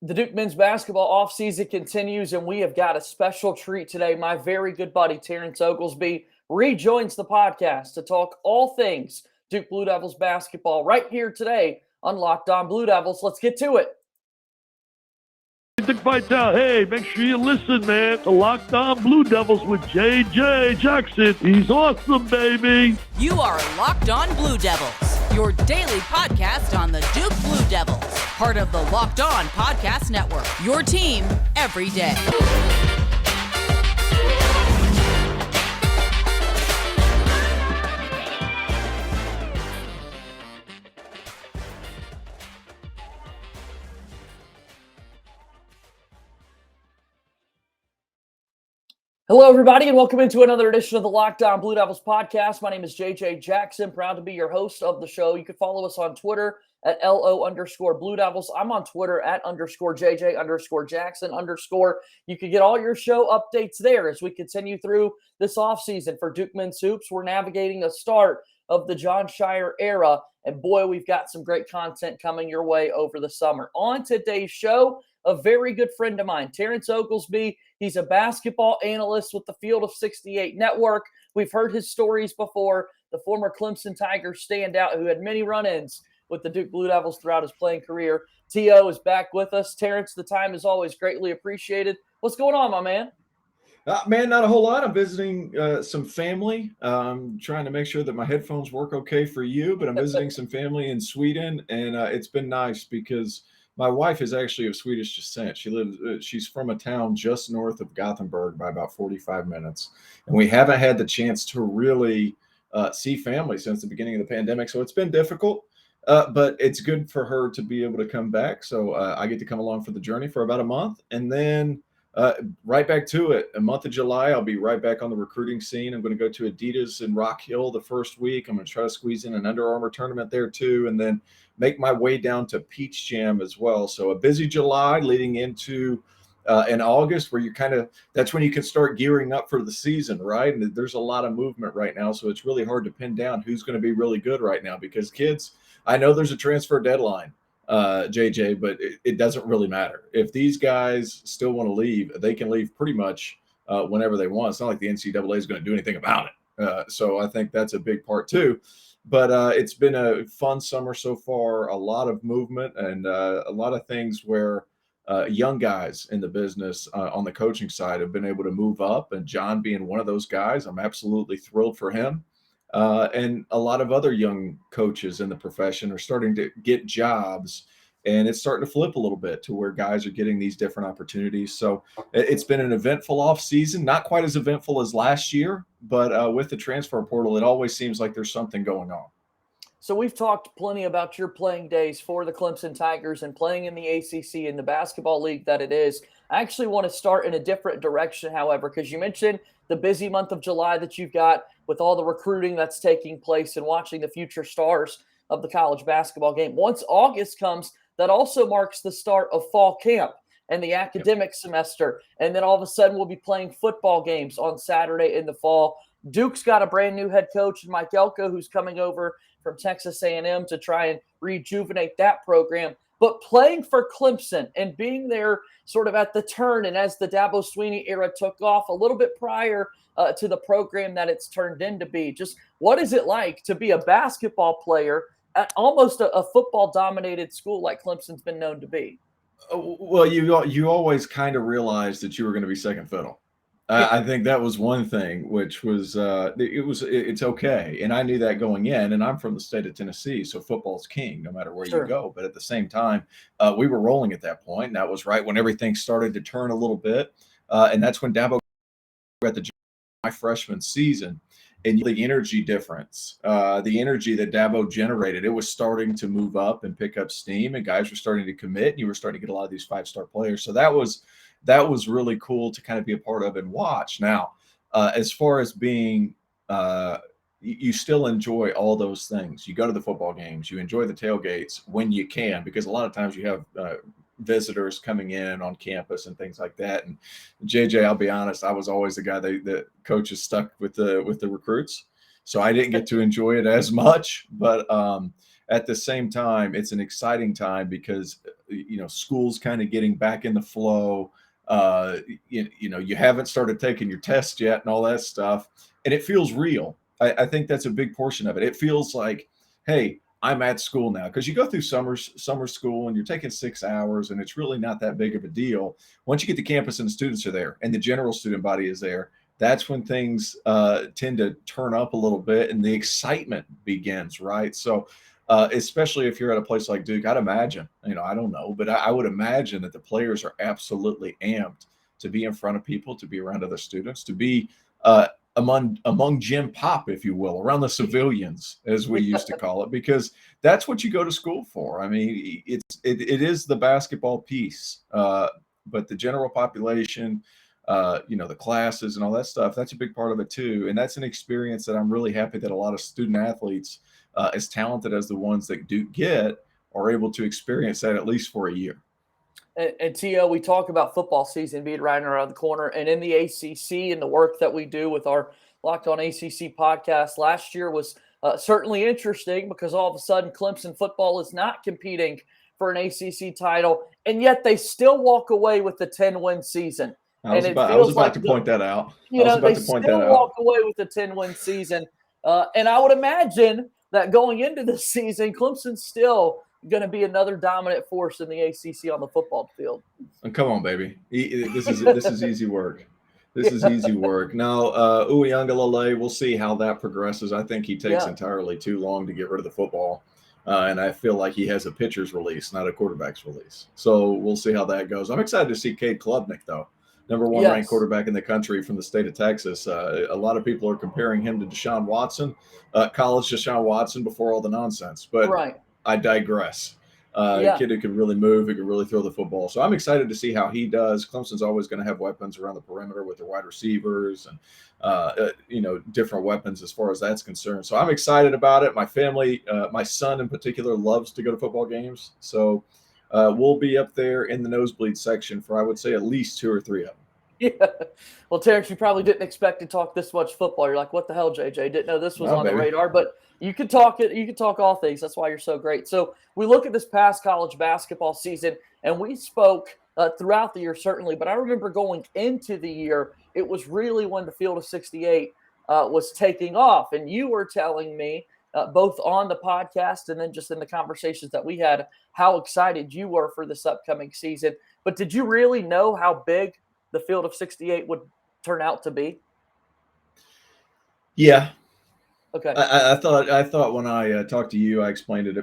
The Duke men's basketball offseason continues, and we have got a special treat today. My very good buddy, Terrence Oglesby, rejoins the podcast to talk all things Duke Blue Devils basketball right here today on Locked On Blue Devils. Let's get to it. Fights out. Hey, make sure you listen, man, to Locked On Blue Devils with J.J. Jackson. He's awesome, baby. You are Locked On Blue Devils, your daily podcast on the Duke Blue Devils, part of the Locked On Podcast Network, your team every day. Hello, everybody, and welcome into another edition of the Locked On Blue Devils podcast. My name is JJ Jackson, proud to be your host of the show. You can follow us on Twitter at LO_Blue Devils. I'm on Twitter at _JJ_Jackson_. You can get all your show updates there as we continue through this offseason for Duke Men's Hoops. We're navigating the start of the Jon Scheyer era, and boy, we've got some great content coming your way over the summer. On today's show, a very good friend of mine, Terrence Oglesby. He's a basketball analyst with the Field of 68 network. We've heard his stories before. The former Clemson Tigers standout who had many run-ins with the Duke Blue Devils throughout his playing career. T.O. is back with us. Terrence, the time is always greatly appreciated. What's going on, my man? Man, not a whole lot. I'm visiting some family. I'm trying to make sure that my headphones work okay for you, but I'm visiting some family in Sweden, and it's been nice because my wife is actually of Swedish descent. She's from a town just north of Gothenburg by about 45 minutes. And we haven't had the chance to really see family since the beginning of the pandemic. So it's been difficult, but it's good for her to be able to come back. So I get to come along for the journey for about a month. And then right back to it. A month of July, I'll be right back on the recruiting scene. I'm going to go to Adidas in Rock Hill the first week. I'm going to try to squeeze in an Under Armour tournament there too. And then make my way down to Peach Jam as well. So a busy July leading into in August where that's when you can start gearing up for the season, right? And there's a lot of movement right now. So it's really hard to pin down who's going to be really good right now because kids, I know there's a transfer deadline, JJ, but it doesn't really matter. If these guys still want to leave, they can leave pretty much whenever they want. It's not like the NCAA is going to do anything about it. So I think that's a big part too. But it's been a fun summer so far, a lot of movement and a lot of things where young guys in the business on the coaching side have been able to move up. And Jon being one of those guys, I'm absolutely thrilled for him. And a lot of other young coaches in the profession are starting to get jobs. And it's starting to flip a little bit to where guys are getting these different opportunities. So it's been an eventful offseason, not quite as eventful as last year, but with the transfer portal, it always seems like there's something going on. So we've talked plenty about your playing days for the Clemson Tigers and playing in the ACC and the basketball league that it is. I actually want to start in a different direction, however, because you mentioned the busy month of July that you've got with all the recruiting that's taking place and watching the future stars of the college basketball game. Once August comes, that also marks the start of fall camp and the academic semester. And then all of a sudden we'll be playing football games on Saturday in the fall. Duke's got a brand new head coach, Mike Elko, who's coming over from Texas A&M to try and rejuvenate that program. But playing for Clemson and being there sort of at the turn and as the Dabo Swinney era took off a little bit prior to the program that it's turned into be, just what is it like to be a basketball player at almost a football-dominated school like Clemson's been known to be? Well, you always kind of realized that you were going to be second fiddle. I think that was one thing, which was it's okay, and I knew that going in. And I'm from the state of Tennessee, so football's king, no matter where you go. But at the same time, we were rolling at that point. And that was right when everything started to turn a little bit, and that's when Dabo got the job my freshman season. And the energy difference, the energy that Dabo generated, it was starting to move up and pick up steam, and guys were starting to commit, and you were starting to get a lot of these five-star players. So that was really cool to kind of be a part of and watch. Now, as far as being, you still enjoy all those things. You go to the football games, you enjoy the tailgates when you can, because a lot of times you have visitors coming in on campus and things like that. And JJ, I'll be honest, I was always the guy that coaches stuck with the recruits. So I didn't get to enjoy it as much, but at the same time, it's an exciting time because school's kind of getting back in the flow. You haven't started taking your test yet and all that stuff. And it feels real. I think that's a big portion of it. It feels like, hey, I'm at school now, because you go through summer school and you're taking 6 hours and it's really not that big of a deal. Once you get to campus and the students are there and the general student body is there, that's when things tend to turn up a little bit and the excitement begins, right? So especially if you're at a place like Duke, I'd imagine, I don't know, but I would imagine that the players are absolutely amped to be in front of people, to be around other students, to be among Jim Pop, if you will, around the civilians, as we used to call it, because that's what you go to school for. I mean, it is the basketball piece, but the general population, the classes and all that stuff, that's a big part of it too. And that's an experience that I'm really happy that a lot of student athletes, as talented as the ones that Duke get, are able to experience that at least for a year. And T.O., we talk about football season being right around the corner, and in the ACC and the work that we do with our Locked On ACC podcast last year was certainly interesting, because all of a sudden Clemson football is not competing for an ACC title, and yet they still walk away with the 10-win season. I was about to point that out. They still walk away with the 10-win season, and I would imagine that going into this season, Clemson's still going to be another dominant force in the ACC on the football field. And come on, baby. This is easy work. This is easy work. Now, Uyunglele, we'll see how that progresses. I think he takes entirely too long to get rid of the football. And I feel like he has a pitcher's release, not a quarterback's release. So we'll see how that goes. I'm excited to see Cade Klubnik, though. Number one ranked quarterback in the country from the state of Texas. A lot of people are comparing him to Deshaun Watson, college Deshaun Watson before all the nonsense. But I digress. A kid who can really move, who can really throw the football. So I'm excited to see how he does. Clemson's always going to have weapons around the perimeter with their wide receivers and, different weapons as far as that's concerned. So I'm excited about it. My family, my son in particular, loves to go to football games. So we'll be up there in the nosebleed section for, I would say, at least 2 or 3 of them. Yeah. Well, Terrence, you probably didn't expect to talk this much football. You're like, what the hell, JJ? Didn't know this was on the radar. But you can talk it. You can talk all things. That's why you're so great. So we look at this past college basketball season, and we spoke throughout the year, certainly. But I remember going into the year, it was really when the Field of 68 was taking off. And you were telling me, both on the podcast and then just in the conversations that we had, how excited you were for this upcoming season. But did you really know how big the Field of 68 would turn out to be? Yeah. Okay. I thought when I talked to you, I explained it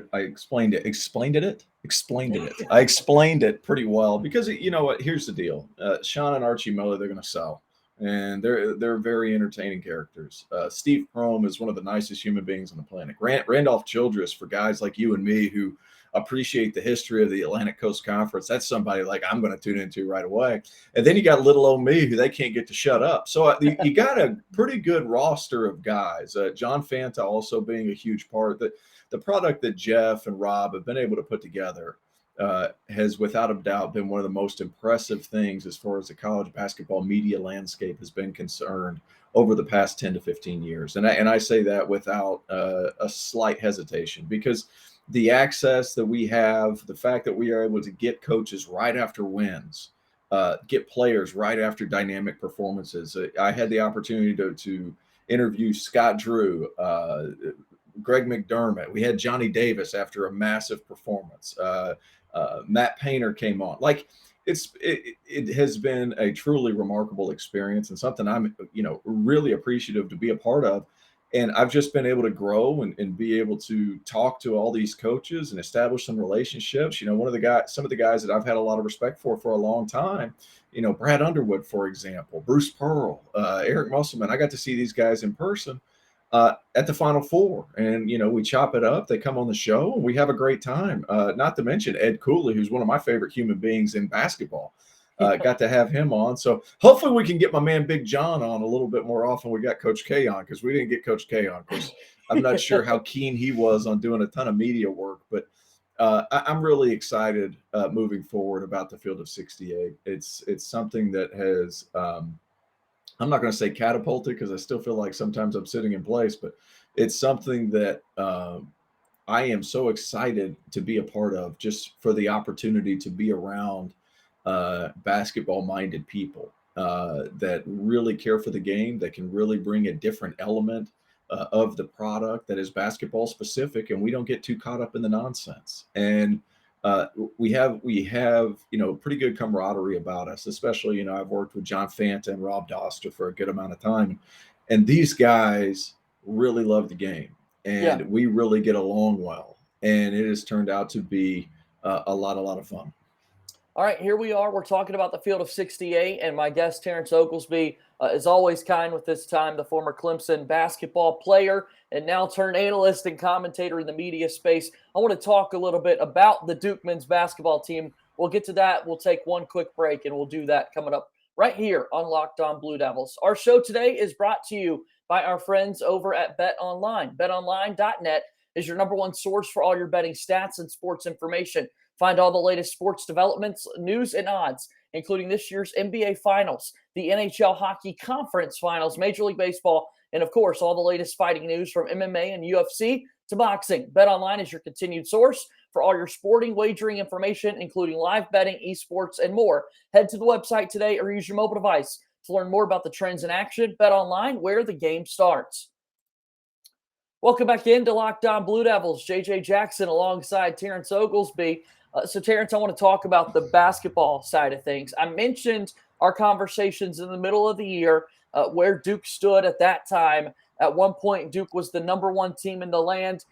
pretty well, because you know what? Here's the deal. Sean and Archie Miller, they're going to sell, and they're very entertaining characters. Steve Prohm is one of the nicest human beings on the planet. Randolph Childress, for guys like you and me who appreciate the history of the Atlantic Coast Conference, that's somebody like I'm going to tune into right away. And then you got little old me, who they can't get to shut up. So you got a pretty good roster of guys. John Fanta also being a huge part. The product that Jeff and Rob have been able to put together has without a doubt been one of the most impressive things as far as the college basketball media landscape has been concerned over the past 10 to 15 years. And I say that without a slight hesitation, because the access that we have, the fact that we are able to get coaches right after wins, get players right after dynamic performances. I had the opportunity to interview Scott Drew, Greg McDermott. We had Johnny Davis after a massive performance. Matt Painter came on. Like, it has been a truly remarkable experience, and something I'm really appreciative to be a part of. And I've just been able to grow and be able to talk to all these coaches and establish some relationships. Some of the guys that I've had a lot of respect for a long time, Brad Underwood, for example, Bruce Pearl, Eric Musselman. I got to see these guys in person at the Final Four, and we chop it up. They come on the show and we have a great time. Not to mention Ed Cooley, who's one of my favorite human beings in basketball. Got to have him on. So hopefully we can get my man Big John on a little bit more often. We got Coach K on, because we didn't get Coach K on, because I'm not sure how keen he was on doing a ton of media work. But I'm really excited moving forward about the Field of 68. It's something that has I'm not going to say catapulted, because I still feel like sometimes I'm sitting in place, but it's something that I am so excited to be a part of, just for the opportunity to be around basketball-minded people that really care for the game, that can really bring a different element of the product that is basketball specific, and we don't get too caught up in the nonsense. And we have pretty good camaraderie about us, especially I've worked with John Fanta and Rob Doster for a good amount of time, and these guys really love the game, Yeah. and we really get along well, and it has turned out to be a lot of fun. All right, here we are. We're talking about the Field of 68, and my guest, Terrence Oglesby, is always kind with this time, the former Clemson basketball player and now turned analyst and commentator in the media space. I want to talk a little bit about the Duke men's basketball team. We'll get to that. We'll take one quick break, and we'll do that coming up right here on Locked On Blue Devils. Our show today is brought to you by our friends over at BetOnline. BetOnline.net is your number one source for all your betting stats and sports information. Find all the latest sports developments, news, and odds, including this year's NBA Finals, the NHL Hockey Conference Finals, Major League Baseball, and, of course, all the latest fighting news from MMA and UFC to boxing. BetOnline is your continued source for all your sporting wagering information, including live betting, esports, and more. Head to the website today or use your mobile device to learn more about the trends in action. BetOnline, where the game starts. Welcome back into Locked On Blue Devils. JJ Jackson alongside Terrence Oglesby. So, Terrence, I want to talk about the basketball side of things. I mentioned our conversations in the middle of the year where Duke stood at that time. At one point, Duke was the number one team in the land,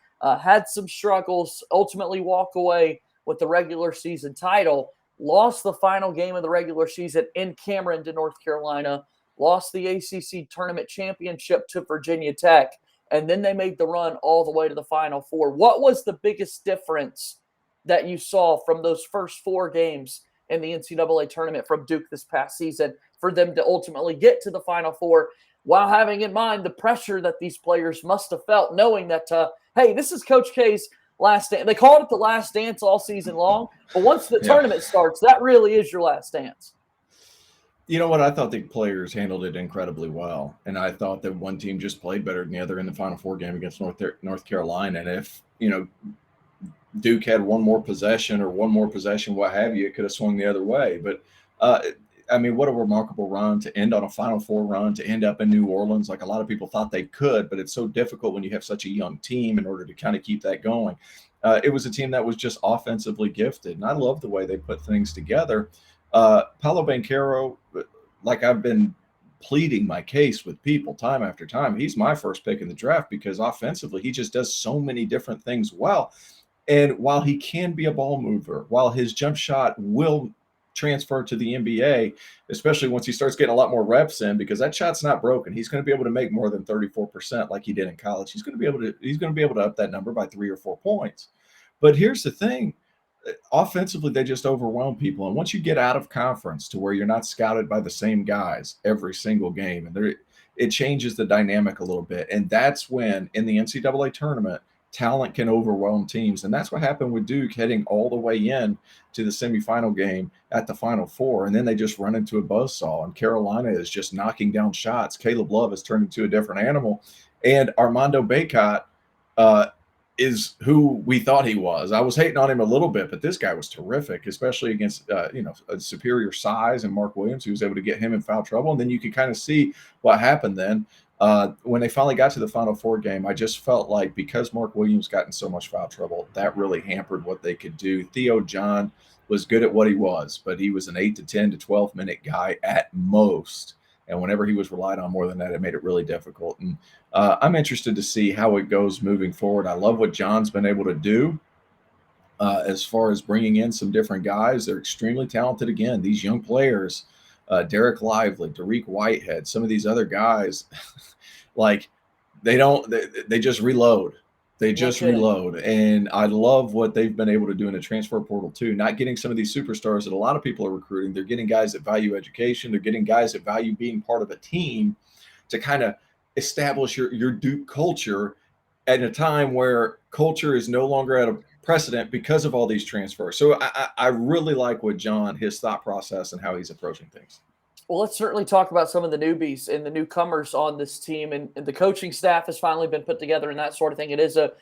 had some struggles, ultimately walk away with the regular season title, lost the final game of the regular season in Cameron to North Carolina, lost the ACC tournament championship to Virginia Tech, and then they made the run all the way to the Final Four. What was the biggest difference that you saw from those first four games in the NCAA tournament from Duke this past season for them to ultimately get to the Final Four, while having in mind the pressure that these players must have felt, knowing that, hey, this is Coach K's last dance. They called it the last dance all season long, but once the tournament starts, that really is your last dance. You know what? I thought the players handled it incredibly well, and I thought that one team just played better than the other in the Final Four game against North Carolina. And if Duke had one more possession, what have you, it could have swung the other way. But what a remarkable run to end on a Final Four run, to end up in New Orleans. Like, a lot of people thought they could, but it's so difficult when you have such a young team in order to kind of keep that going. It was a team that was just offensively gifted, and I love the way they put things together. Paolo Banchero, like I've been pleading my case with people time after time, he's my first pick in the draft because offensively he just does so many different things well. And while he can be a ball mover, while his jump shot will transfer to the NBA, especially once he starts getting a lot more reps in, because that shot's not broken. He's going to be able to make more than 34% like he did in college. He's going to be able to up that number by 3 or 4 points. But here's the thing. Offensively, they just overwhelm people. And once you get out of conference to where you're not scouted by the same guys every single game, and it changes the dynamic a little bit. And that's when, in the NCAA tournament, talent can overwhelm teams. And that's what happened with Duke heading all the way in to the semifinal game at the Final Four. And then they just run into a buzzsaw. And Carolina is just knocking down shots. Caleb Love has turned into a different animal. And Armando Bacot is who we thought he was. I was hating on him a little bit, but this guy was terrific, especially against a superior size and Mark Williams, who was able to get him in foul trouble. And then you could kind of see what happened then. When they finally got to the Final Four game, I just felt like because Mark Williams got in so much foul trouble, that really hampered what they could do. Theo John was good at what he was, but he was an 8 to 10 to 12 minute guy at most. And whenever he was relied on more than that, it made it really difficult. And I'm interested to see how it goes moving forward. I love what John's been able to do as far as bringing in some different guys. They're extremely talented. Again, these young players, Derek Lively, Dariq Whitehead, some of these other guys, like they just reload. They just reload. And I love what they've been able to do in the transfer portal too. Not getting some of these superstars that a lot of people are recruiting. They're getting guys that value education. They're getting guys that value being part of a team to kind of establish your Duke culture at a time where culture is no longer at a precedent because of all these transfers. So I really like what John, his thought process and how he's approaching things. Well, let's certainly talk about some of the newbies and the newcomers on this team. And the coaching staff has finally been put together and that sort of thing. It is a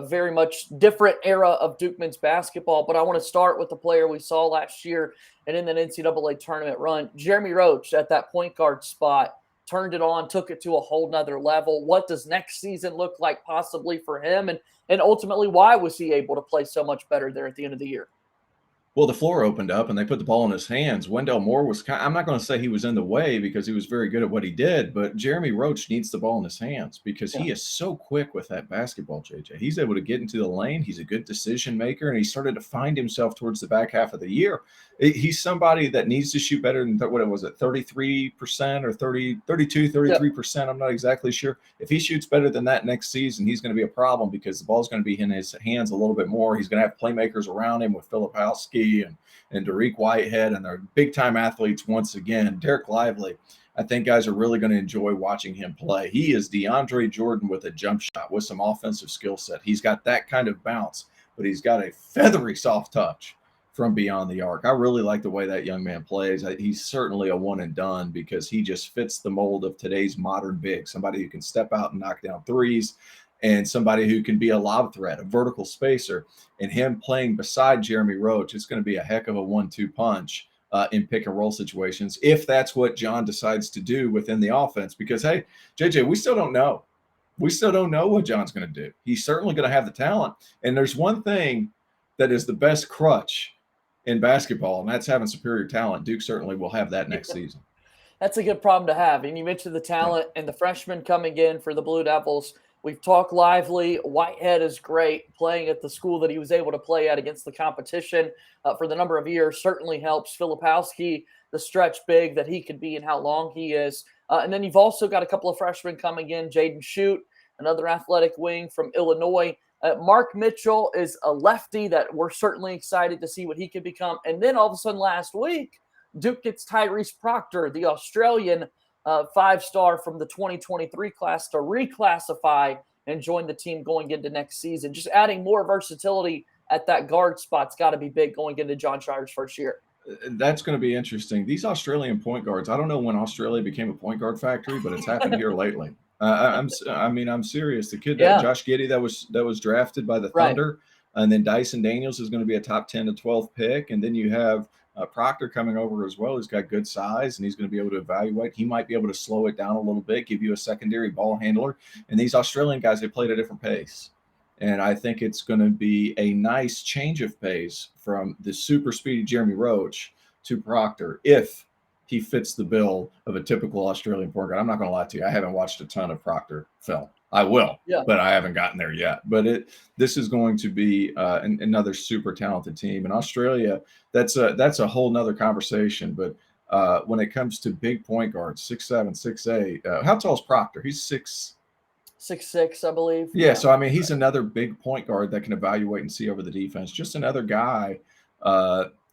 very much different era of Duke men's basketball. But I want to start with the player we saw last year and in an NCAA tournament run. Jeremy Roach at that point guard spot turned it on, took it to a whole nother level. What does next season look like possibly for him? And ultimately, why was he able to play so much better there at the end of the year? Well, the floor opened up and they put the ball in his hands. Wendell Moore was I'm not going to say he was in the way because he was very good at what he did, but Jeremy Roach needs the ball in his hands because he is so quick with that basketball, JJ. He's able to get into the lane. He's a good decision maker, and he started to find himself towards the back half of the year. He's somebody that needs to shoot better than, what was it, 33% or 33%. I'm not exactly sure. If he shoots better than that next season, he's going to be a problem because the ball's going to be in his hands a little bit more. He's going to have playmakers around him with Filipowski and Derek Whitehead, and they're big-time athletes once again. Derek Lively, I think guys are really going to enjoy watching him play. He is DeAndre Jordan with a jump shot, with some offensive skill set. He's got that kind of bounce, but he's got a feathery soft touch from beyond the arc. I really like the way that young man plays. He's certainly a one and done because he just fits the mold of today's modern big, somebody who can step out and knock down threes, and somebody who can be a lob threat, a vertical spacer. And him playing beside Jeremy Roach, it's going to be a heck of a 1-2 punch in pick and roll situations, if that's what Jon decides to do within the offense. Because, hey, JJ, we still don't know. We still don't know what Jon's going to do. He's certainly going to have the talent. And there's one thing that is the best crutch in basketball, and that's having superior talent. Duke certainly will have that next season. That's a good problem to have. And you mentioned the talent and the freshmen coming in for the Blue Devils. We've talked Lively. Whitehead is great. Playing at the school that he was able to play at against the competition for the number of years certainly helps. Filipowski, the stretch big that he could be and how long he is. And then you've also got a couple of freshmen coming in. Jaden Shute, another athletic wing from Illinois. Mark Mitchell is a lefty that we're certainly excited to see what he can become. And then all of a sudden last week, Duke gets Tyrese Proctor, the Australian five-star from the 2023 class, to reclassify and join the team going into next season. Just adding more versatility at that guard spot's got to be big going into Jon Scheyer's first year. That's going to be interesting. These Australian point guards, I don't know when Australia became a point guard factory, but it's happened here lately. I'm serious. The kid, Josh Giddey, that was drafted by the Thunder, and then Dyson Daniels is going to be a top 10 to 12 pick, and then you have Proctor coming over as well. He's got good size, and he's going to be able to evaluate. He might be able to slow it down a little bit, give you a secondary ball handler. And these Australian guys, they played at a different pace, and I think it's going to be a nice change of pace from the super speedy Jeremy Roach to Proctor if he fits the bill of a typical Australian point guard. I'm not going to lie to you. I haven't watched a ton of Proctor film. I will, but I haven't gotten there yet. But this is going to be another super talented team. In Australia, that's a whole nother conversation. But when it comes to big point guards, 6'7", 6'8", how tall is Proctor? He's 6'6", I believe. Yeah, so I mean, he's another big point guard that can evaluate and see over the defense. Just another guy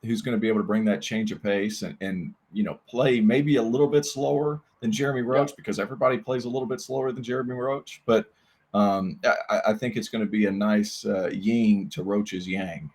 who's going to be able to bring that change of pace and play maybe a little bit slower than Jeremy Roach because everybody plays a little bit slower than Jeremy Roach. But I think it's going to be a nice yin to Roach's yang.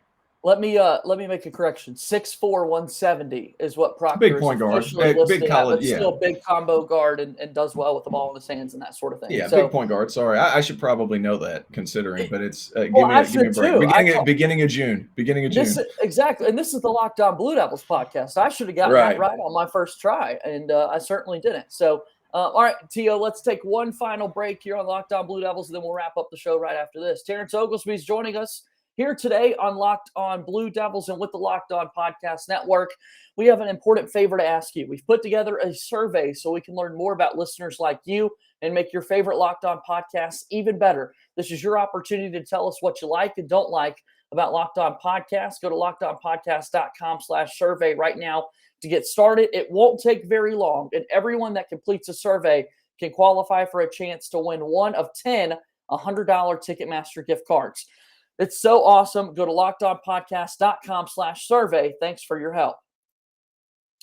Let me make a correction. 6'4", 170 is what Proctor big point guard, big college, still big combo guard and does well with the ball in his hands and that sort of thing. Yeah, so, big point guard. Sorry, I should probably know that considering, but it's give me a break. Beginning of June. Exactly, and this is the Locked On Blue Devils podcast. I should have gotten that right on my first try, and I certainly didn't. So, all right, Tio, let's take one final break here on Locked On Blue Devils, and then we'll wrap up the show right after this. Terrence Oglesby is joining us here today on Locked On Blue Devils and with the Locked On Podcast Network. We have an important favor to ask you. We've put together a survey so we can learn more about listeners like you and make your favorite Locked On podcasts even better. This is your opportunity to tell us what you like and don't like about Locked On Podcasts. Go to lockedonpodcast.com/survey right now to get started. It won't take very long, and everyone that completes a survey can qualify for a chance to win one of 10 $100 Ticketmaster gift cards. It's so awesome. Go to lockedonpodcast.com/survey. Thanks for your help.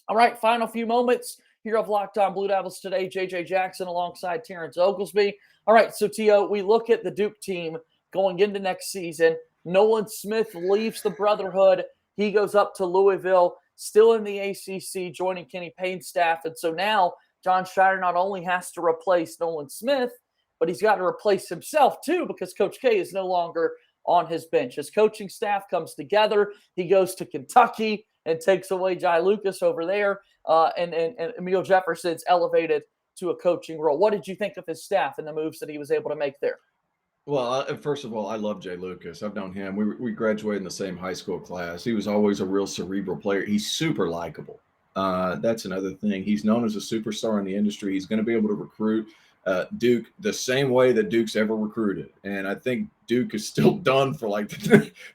All right, final few moments here of Locked On Blue Devils today. JJ Jackson alongside Terrence Oglesby. All right, so Tio, we look at the Duke team going into next season. Nolan Smith leaves the Brotherhood. He goes up to Louisville. still in the ACC, joining Kenny Payne's staff. And so now Jon Scheyer not only has to replace Nolan Smith, but he's got to replace himself too, because Coach K is no longer on his bench. His coaching staff comes together. He goes to Kentucky and takes away Jai Lucas over there, and Emil Jefferson's elevated to a coaching role. What did you think of his staff and the moves that he was able to make there? Well, first of all, I love Jay Lucas. I've known him. We graduated in the same high school class. He was always a real cerebral player. He's super likable. That's another thing. He's known as a superstar in the industry. He's going to be able to recruit Duke the same way that Duke's ever recruited. And I think Duke is still done for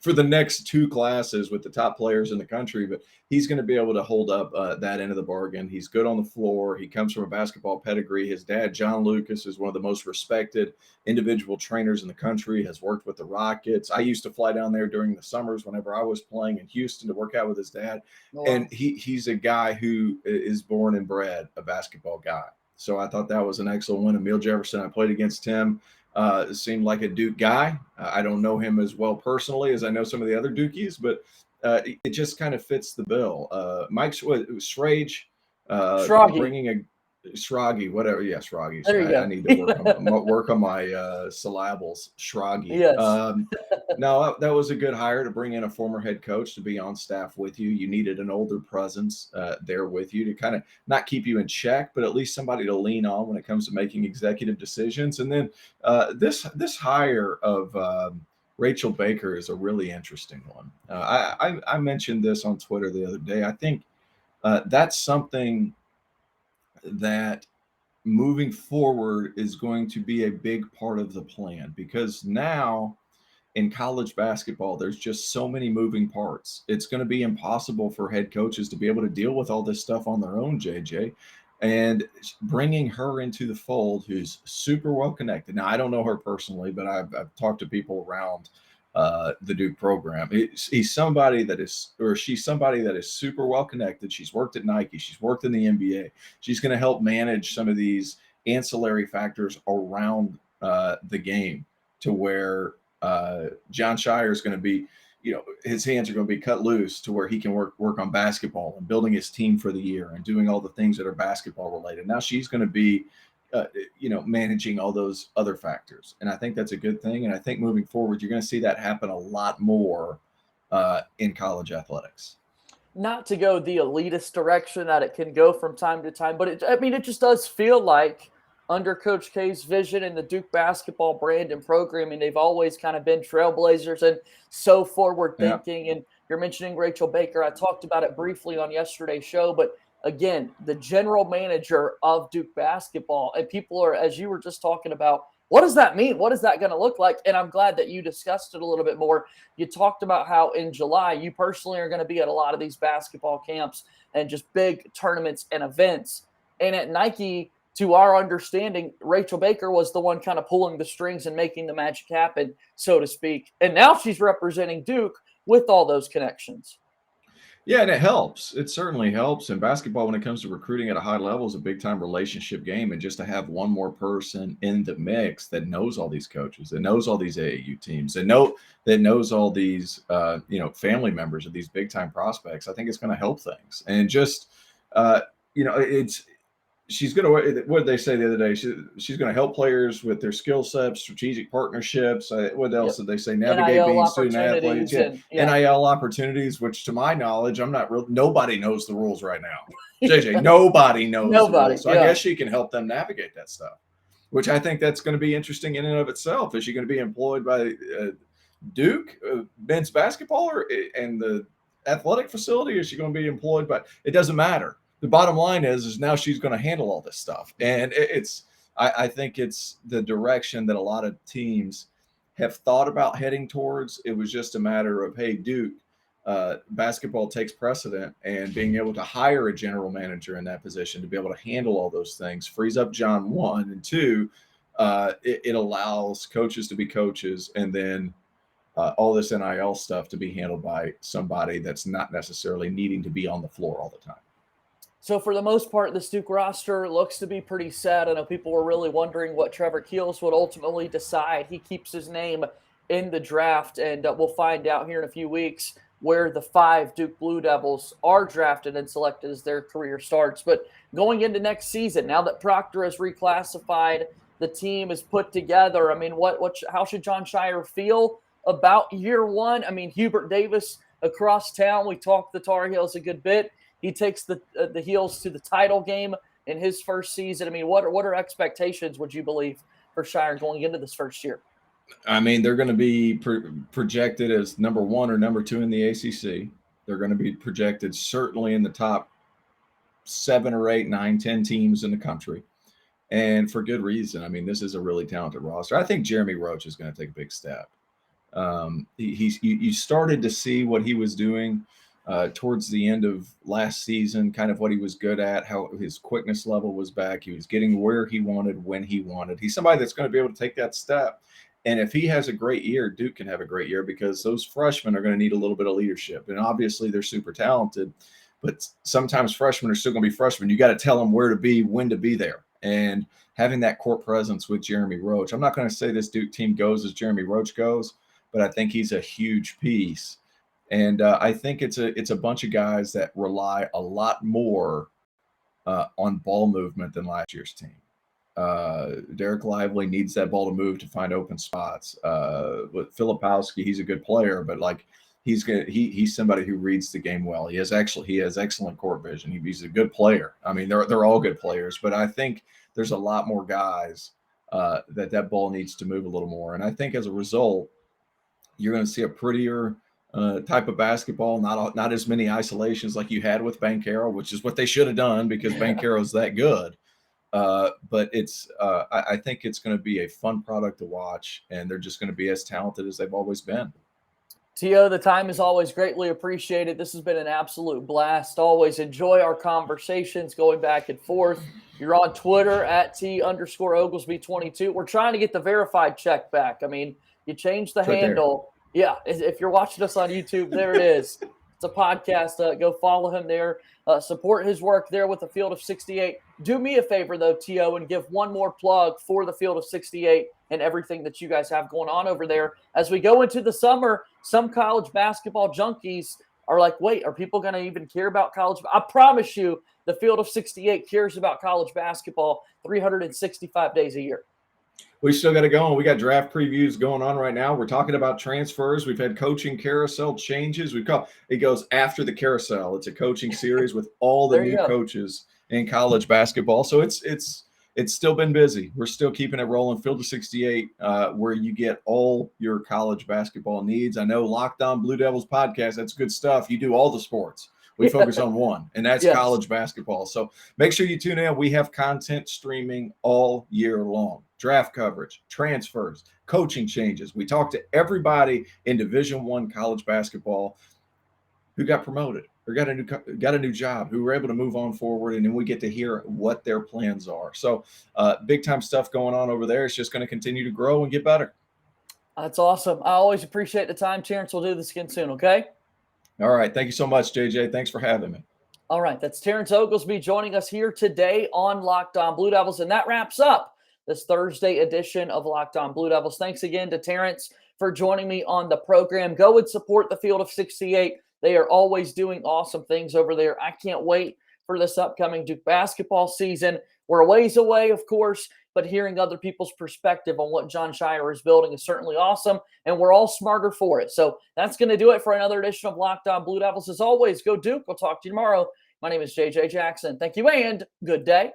for the next two classes with the top players in the country, but he's going to be able to hold up that end of the bargain. He's good on the floor. He comes from a basketball pedigree. His dad, John Lucas, is one of the most respected individual trainers in the country, has worked with the Rockets. I used to fly down there during the summers whenever I was playing in Houston to work out with his dad. Oh, wow. And he's a guy who is born and bred a basketball guy. So I thought that was an excellent win. Emil Jefferson, I played against him, seemed like a Duke guy. I don't know him as well personally as I know some of the other Dukies, but it just kind of fits the bill. Mike Schrage, bringing a Schragi, whatever. Yeah, Schragi. I need to work on my syllables. Schragi. Yes. No, that was a good hire to bring in a former head coach to be on staff with you. You needed an older presence there with you to kind of not keep you in check, but at least somebody to lean on when it comes to making executive decisions. And then this hire of Rachel Baker is a really interesting one. I mentioned this on Twitter the other day. I think that's something that moving forward is going to be a big part of the plan, because now in college basketball, there's just so many moving parts. It's going to be impossible for head coaches to be able to deal with all this stuff on their own, JJ. And bringing her into the fold, who's super well connected. Now, I don't know her personally, but I've talked to people around the Duke program. He's somebody that is, or she's somebody that is super well connected. She's worked at Nike. She's worked in the NBA. She's going to help manage some of these ancillary factors around the game, to where Jon Scheyer is going to be, his hands are going to be cut loose to where he can work on basketball and building his team for the year and doing all the things that are basketball related. Now she's going to be managing all those other factors. And I think that's a good thing. And I think moving forward, you're going to see that happen a lot more in college athletics. Not to go the elitist direction that it can go from time to time, but it just does feel like under Coach K's vision and the Duke basketball brand and programming, they've always kind of been trailblazers and so forward thinking. Yeah. And you're mentioning Rachel Baker. I talked about it briefly on yesterday's show, but again, the general manager of Duke basketball, and people are, as you were just talking about, what does that mean? What is that going to look like? And I'm glad that you discussed it a little bit more. You talked about how in July, you personally are going to be at a lot of these basketball camps and just big tournaments and events. And at Nike, to our understanding, Rachel Baker was the one kind of pulling the strings and making the magic happen, so to speak. And now she's representing Duke with all those connections. Yeah, and it helps. It certainly helps. And basketball, when it comes to recruiting at a high level, is a big-time relationship game. And just to have one more person in the mix that knows all these coaches, that knows all these AAU teams, that knows all these family members of these big-time prospects, I think it's going to help things. And just she's going to, what did they say the other day? She's going to help players with their skill sets, strategic partnerships. What else did they say? Navigate being student athletes. NIL opportunities, which to my knowledge, nobody knows the rules right now. JJ, nobody knows the rules. So I guess she can help them navigate that stuff, which I think that's going to be interesting in and of itself. Is she going to be employed by Duke men's basketball and the athletic facility? Is she going to be employed by, it doesn't matter. The bottom line is now she's going to handle all this stuff. And I think it's the direction that a lot of teams have thought about heading towards. It was just a matter of, hey, Duke, basketball takes precedent, and being able to hire a general manager in that position to be able to handle all those things frees up John, one, and two, it allows coaches to be coaches, and then all this NIL stuff to be handled by somebody that's not necessarily needing to be on the floor all the time. So for the most part, this Duke roster looks to be pretty set. I know people were really wondering what Trevor Keels would ultimately decide. He keeps his name in the draft, and we'll find out here in a few weeks where the 5 Duke Blue Devils are drafted and selected as their career starts. But going into next season, now that Proctor has reclassified, the team is put together. I mean, how should Jon Scheyer feel about year one? I mean, Hubert Davis across town. We talked the Tar Heels a good bit. He takes the Heels to the title game in his first season. I mean, what are expectations, would you believe, for Scheyer going into this first year? I mean, they're going to be projected as number 1 or number 2 in the ACC. They're going to be projected certainly in the top 7 or 8, 9, 10 teams in the country. And for good reason. I mean, this is a really talented roster. I think Jeremy Roach is going to take a big step. You started to see what he was doing towards the end of last season, kind of what he was good at, how his quickness level was back. He was getting where he wanted, when he wanted. He's somebody that's going to be able to take that step. And if he has a great year, Duke can have a great year, because those freshmen are going to need a little bit of leadership. And obviously they're super talented, but sometimes freshmen are still going to be freshmen. You got to tell them where to be, when to be there. And having that court presence with Jeremy Roach, I'm not going to say this Duke team goes as Jeremy Roach goes, but I think he's a huge piece. And I think it's a bunch of guys that rely a lot more on ball movement than last year's team. Derek Lively needs that ball to move to find open spots. With Filipowski, he's a good player, but like he's somebody who reads the game well. He has excellent court vision. He's a good player. I mean, they're all good players, but I think there's a lot more guys that ball needs to move a little more. And I think as a result, you're going to see a prettier type of basketball, not as many isolations like you had with Banchero, which is what they should have done, because Banchero's that good. But I think it's going to be a fun product to watch, and they're just going to be as talented as they've always been. T.O., the time is always greatly appreciated. This has been an absolute blast. Always enjoy our conversations going back and forth. You're on Twitter at @T_Oglesby22. We're trying to get the verified check back. I mean, you changed the handle. There. Yeah, if you're watching us on YouTube, there it is. It's a podcast. Go follow him there. Support his work there with the Field of 68. Do me a favor, though, T.O., and give one more plug for the Field of 68 and everything that you guys have going on over there. As we go into the summer, some college basketball junkies are like, wait, are people going to even care about college? I promise you, the Field of 68 cares about college basketball 365 days a year. We still got to go, and we got draft previews going on right now. We're talking about transfers. We've had coaching carousel changes. It goes after the carousel. It's a coaching series with all the new coaches in college basketball. So it's still been busy. We're still keeping it rolling. Field of 68, where you get all your college basketball needs. I know Locked On Blue Devils podcast, that's good stuff. You do all the sports. We focus on one, and that's college basketball. So make sure you tune in. We have content streaming all year long. Draft coverage, transfers, coaching changes. We talk to everybody in Division I college basketball who got promoted or got a new job, who were able to move on forward, and then we get to hear what their plans are. So big time stuff going on over there. It's just going to continue to grow and get better. That's awesome. I always appreciate the time, Terrence. We'll do this again soon, okay? All right. Thank you so much, JJ. Thanks for having me. All right. That's Terrence Oglesby joining us here today on Locked On Blue Devils. And that wraps up this Thursday edition of Locked On Blue Devils. Thanks again to Terrence for joining me on the program. Go and support the Field of 68. They are always doing awesome things over there. I can't wait for this upcoming Duke basketball season. We're a ways away, of course, but hearing other people's perspective on what Jon Scheyer is building is certainly awesome, and we're all smarter for it. So that's going to do it for another edition of Locked On Blue Devils. As always, go Duke. We'll talk to you tomorrow. My name is JJ Jackson. Thank you, and good day.